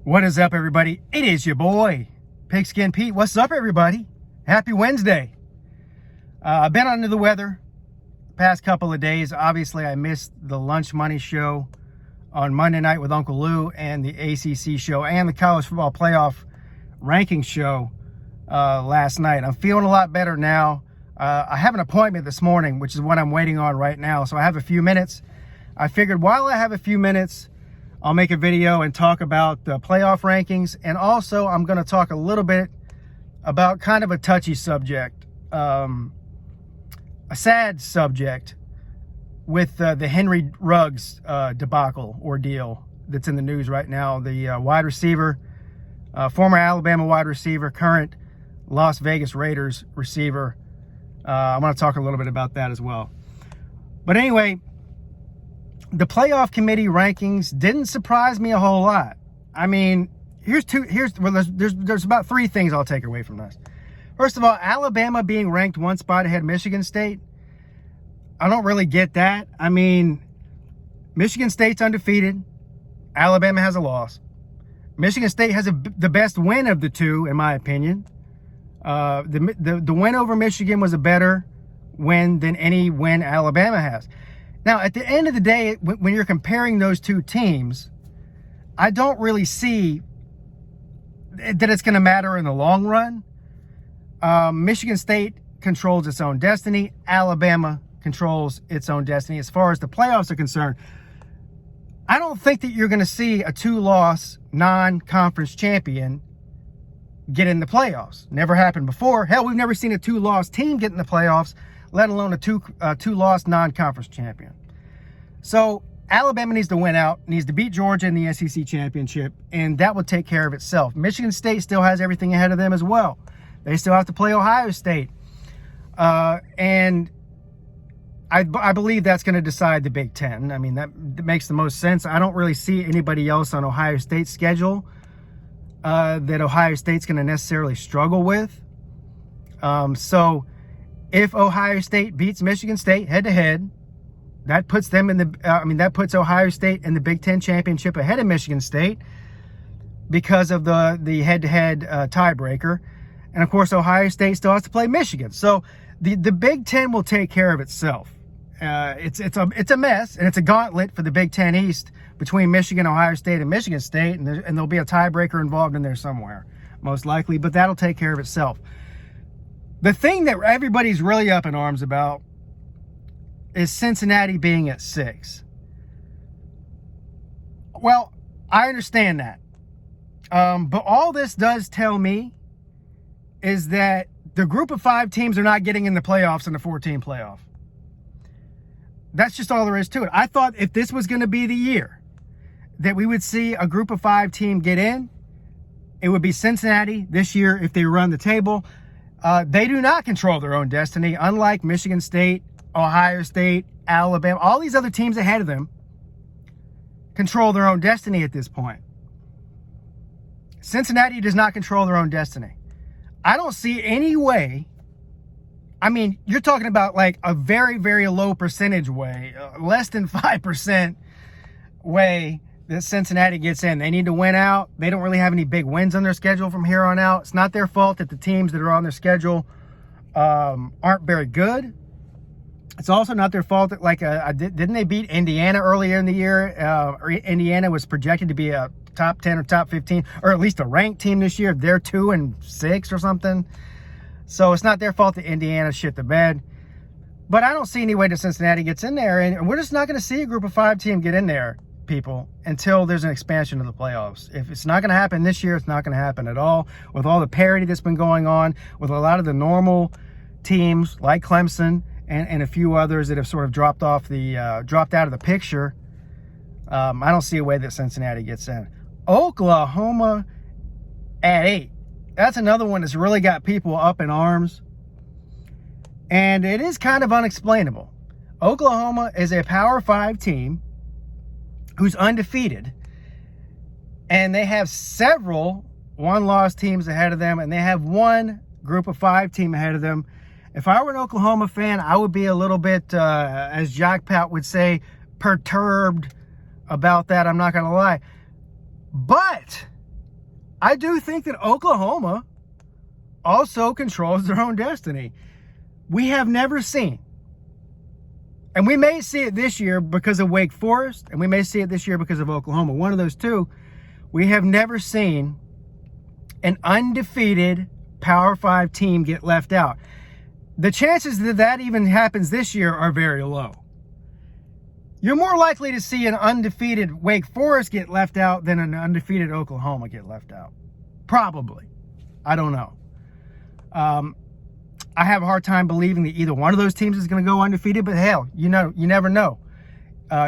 What is up, everybody? It is your boy, Pigskin Pete. What's up, everybody? Happy Wednesday. I've been under the weather the past couple of days. Obviously, I missed the Lunch Money show on Monday night with Uncle Lou and the ACC show and the College Football Playoff ranking show last night. I'm feeling a lot better now. I have an appointment this morning, which is what I'm waiting on right now. So I have a few minutes. I figured while I have a few minutes, I'll make a video and talk about the playoff rankings. And also, I'm going to talk a little bit about kind of a touchy subject, a sad subject with the Henry Ruggs debacle ordeal that's in the news right now. The wide receiver, former Alabama wide receiver, current Las Vegas Raiders receiver. I'm going to talk a little bit about that as well. But anyway, the playoff committee rankings didn't surprise me a whole lot. I mean, there's about three things I'll take away from this. First of all, Alabama being ranked one spot ahead of Michigan State. I don't really get that. I mean, Michigan State's undefeated. Alabama has a loss. Michigan State has the best win of the two, in my opinion. The win over Michigan was a better win than any win Alabama has. Now, at the end of the day, when you're comparing those two teams, I don't really see that it's going to matter in the long run. Michigan State controls its own destiny. Alabama controls its own destiny. As far as the playoffs are concerned, I don't think that you're going to see a two-loss non-conference champion get in the playoffs. Never happened before. Hell, we've never seen a two-loss team get in the playoffs, let alone a two-loss non-conference champion. So Alabama needs to win out, needs to beat Georgia in the SEC championship, and that will take care of itself. Michigan State still has everything ahead of them as well. They still have to play Ohio State. And I believe that's going to decide the Big Ten. I mean, that makes the most sense. I don't really see anybody else on Ohio State's schedule that Ohio State's going to necessarily struggle with. So if Ohio State beats Michigan State head-to-head, that puts them in that puts Ohio State in the Big Ten championship ahead of Michigan State because of the head-to-head tiebreaker. And of course, Ohio State still has to play Michigan. So the Big Ten will take care of itself. It's a mess, and it's a gauntlet for the Big Ten East between Michigan, Ohio State, and Michigan State, and there'll be a tiebreaker involved in there somewhere, most likely, but that'll take care of itself. The thing that everybody's really up in arms about is Cincinnati being at 6. Well, I understand that. But all this does tell me is that the group of 5 teams are not getting in the playoffs in the 14 playoff. That's just all there is to it. I thought if this was going to be the year that we would see a group of 5 team get in, it would be Cincinnati this year if they run the table. They do not control their own destiny, unlike Michigan State, Ohio State, Alabama. All these other teams ahead of them control their own destiny at this point. Cincinnati does not control their own destiny. I don't see any way. I mean, you're talking about like a very, very low percentage way, less than 5% way that Cincinnati gets in. They need to win out. They don't really have any big wins on their schedule from here on out. It's not their fault that the teams that are on their schedule aren't very good. It's also not their fault that, didn't they beat Indiana earlier in the year? Indiana was projected to be a top 10 or top 15, or at least a ranked team this year. They're 2-6 or something. So it's not their fault that Indiana shit the bed. But I don't see any way that Cincinnati gets in there. And we're just not going to see a group of 5 team get in there, people, until there's an expansion of the playoffs. If it's not going to happen this year, it's not going to happen at all. With all the parity that's been going on, with a lot of the normal teams like Clemson and a few others that have sort of dropped out of the picture, I don't see a way that Cincinnati gets in. Oklahoma at 8. That's another one that's really got people up in arms. And it is kind of unexplainable. Oklahoma is a Power 5 team who's undefeated. And they have several one-loss teams ahead of them. And they have one group of 5 team ahead of them. If I were an Oklahoma fan, I would be a little bit, as Jack Pat would say, perturbed about that. I'm not going to lie. But I do think that Oklahoma also controls their own destiny. We have never seen, and we may see it this year because of Wake Forest, and we may see it this year because of Oklahoma. One of those two. We have never seen an undefeated Power 5 team get left out. The chances that that even happens this year are very low. You're more likely to see an undefeated Wake Forest get left out than an undefeated Oklahoma get left out. Probably. I don't know. I have a hard time believing that either one of those teams is going to go undefeated, but hell, you never know.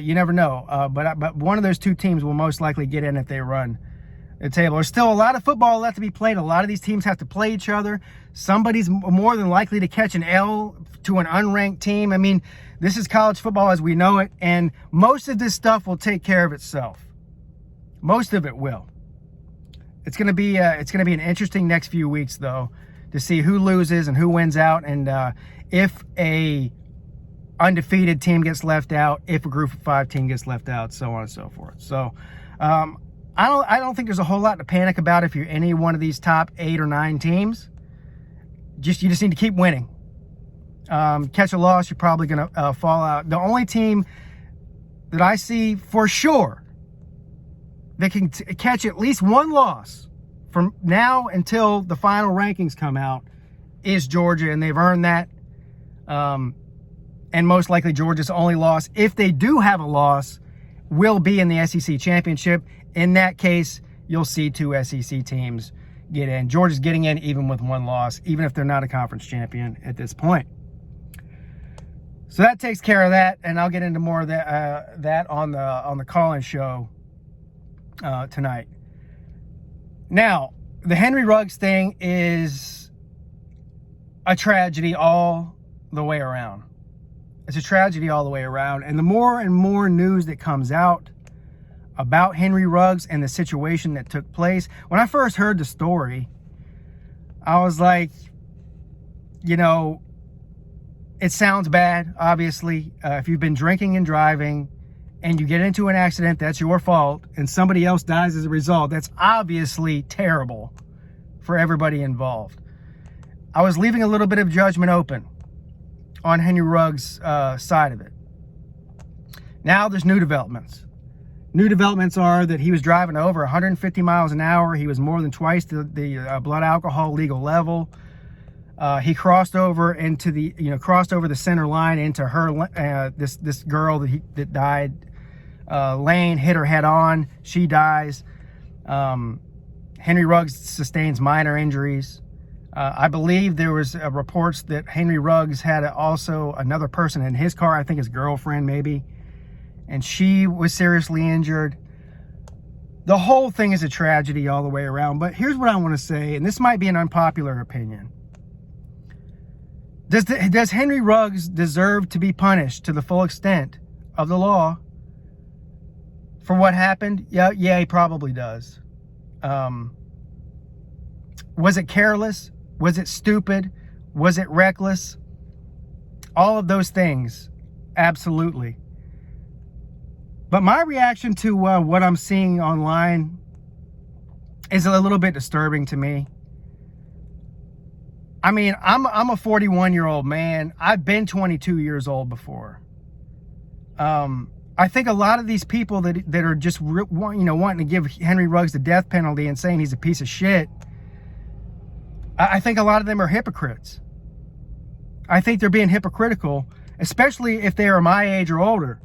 You never know. But one of those two teams will most likely get in if they run the table. There's still a lot of football left to be played. A lot of these teams have to play each other. Somebody's more than likely to catch an L to an unranked team. I mean, this is college football as we know it, and most of this stuff will take care of itself. Most of it will. It's going to be an interesting next few weeks, though, to see who loses and who wins out, and if a undefeated team gets left out, if a group of 5 team gets left out, so on and so forth. So I don't think there's a whole lot to panic about if you're any one of these top 8 or 9 teams. You just need to keep winning. Catch a loss, you're probably going to fall out. The only team that I see for sure that can catch at least one loss from now until the final rankings come out is Georgia, and they've earned that. And most likely Georgia's only loss, if they do have a loss, will be in the SEC championship. In that case, you'll see 2 SEC teams get in. Georgia's getting in even with one loss, even if they're not a conference champion at this point. So that takes care of that, and I'll get into more of that on the call-in show tonight. Now, the Henry Ruggs thing is a tragedy all the way around. It's a tragedy all the way around. And the more and more news that comes out about Henry Ruggs and the situation that took place, when I first heard the story, I was like, it sounds bad, obviously. If you've been drinking and driving and you get into an accident, that's your fault, and somebody else dies as a result, that's obviously terrible for everybody involved. I was leaving a little bit of judgment open on Henry Ruggs' side of it. Now there's new developments. New developments are that he was driving over 150 miles an hour. He was more than twice the blood alcohol legal level. He crossed over into the center line into her this girl that died lane, hit her head on. She dies. Henry Ruggs sustains minor injuries. I believe there was reports that Henry Ruggs had also another person in his car, I think his girlfriend maybe, and she was seriously injured. The whole thing is a tragedy all the way around. But here's what I want to say, and this might be an unpopular opinion. Does Henry Ruggs deserve to be punished to the full extent of the law for what happened? Yeah, he probably does. Was it careless? Was it stupid? Was it reckless? All of those things, absolutely. But my reaction to what I'm seeing online is a little bit disturbing to me. I mean, I'm a 41-year-old man. I've been 22 years old before. I think a lot of these people that are just wanting to give Henry Ruggs the death penalty and saying he's a piece of shit, I think a lot of them are hypocrites. I think they're being hypocritical, especially if they are my age or older.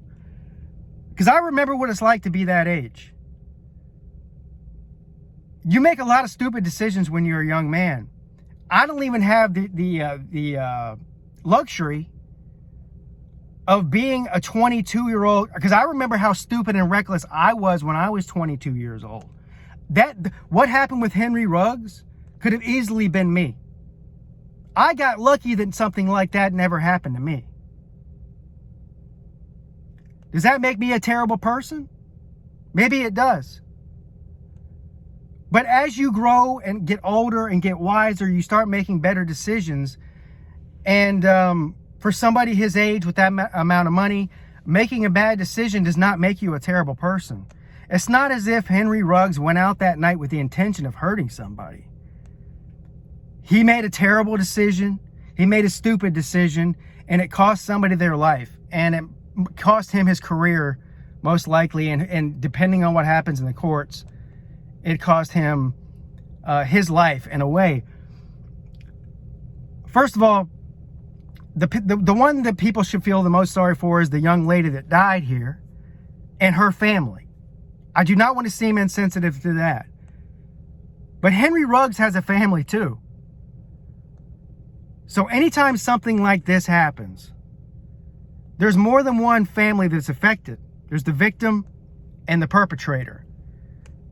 Because I remember what it's like to be that age. You make a lot of stupid decisions when you're a young man. I don't even have the luxury of being a 22-year-old, because I remember how stupid and reckless I was when I was 22 years old. What happened with Henry Ruggs could have easily been me. I got lucky that something like that never happened to me. Does that make me a terrible person? Maybe it does. But as you grow and get older and get wiser, you start making better decisions. And for somebody his age with that amount of money, making a bad decision does not make you a terrible person. It's not as if Henry Ruggs went out that night with the intention of hurting somebody. He made a terrible decision. He made a stupid decision, and it cost somebody their life, and it cost him his career, most likely, and depending on what happens in the courts, it cost him his life in a way. First of all, the one that people should feel the most sorry for is the young lady that died here and her family. I do not want to seem insensitive to that. But Henry Ruggs has a family too. So anytime something like this happens, there's more than one family that's affected. There's the victim and the perpetrator.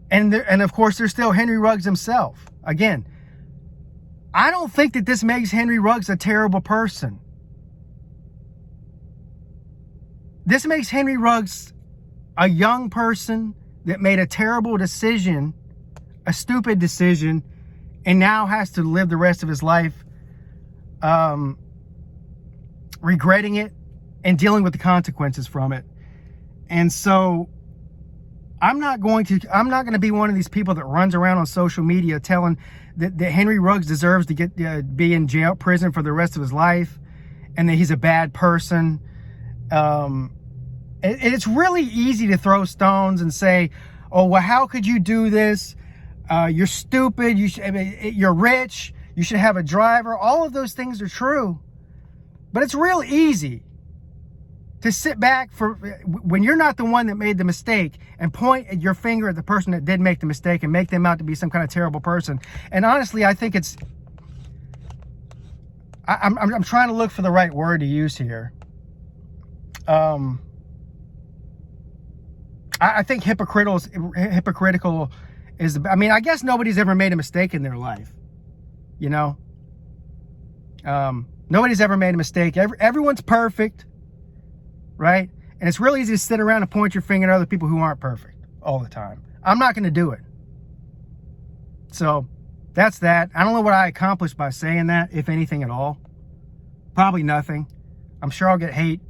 And of course, there's still Henry Ruggs himself. Again, I don't think that this makes Henry Ruggs a terrible person. This makes Henry Ruggs a young person that made a terrible decision, a stupid decision, and now has to live the rest of his life regretting it and dealing with the consequences from it. And so I'm not going to be one of these people that runs around on social media telling that Henry Ruggs deserves to be in prison for the rest of his life, and that he's a bad person. It's really easy to throw stones and say, "Oh, well, how could you do this? You're stupid. You're rich. You should have a driver." All of those things are true, but it's real easy to sit back when you're not the one that made the mistake and point your finger at the person that did make the mistake and make them out to be some kind of terrible person. And honestly, I think I'm trying to look for the right word to use here. I think hypocritical is, I mean, I guess nobody's ever made a mistake in their life, you know? Nobody's ever made a mistake. Everyone's perfect, right? And it's really easy to sit around and point your finger at other people who aren't perfect all the time. I'm not going to do it. So that's that. I don't know what I accomplished by saying that, if anything at all. Probably nothing. I'm sure I'll get hate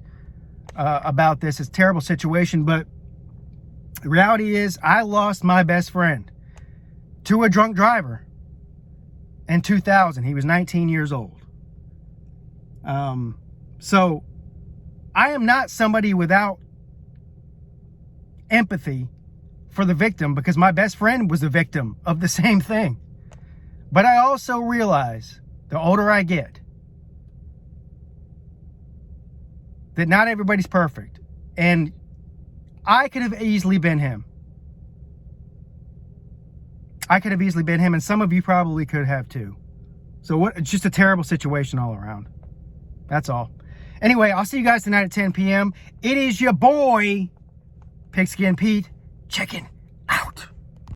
about this. It's a terrible situation, but the reality is I lost my best friend to a drunk driver in 2000. He was 19 years old. So I am not somebody without empathy for the victim, because my best friend was a victim of the same thing. But I also realize, the older I get, that not everybody's perfect. And I could have easily been him. I could have easily been him, and some of you probably could have too. So it's just a terrible situation all around. That's all. Anyway, I'll see you guys tonight at 10 p.m. It is your boy, Pigskin Pete, checking.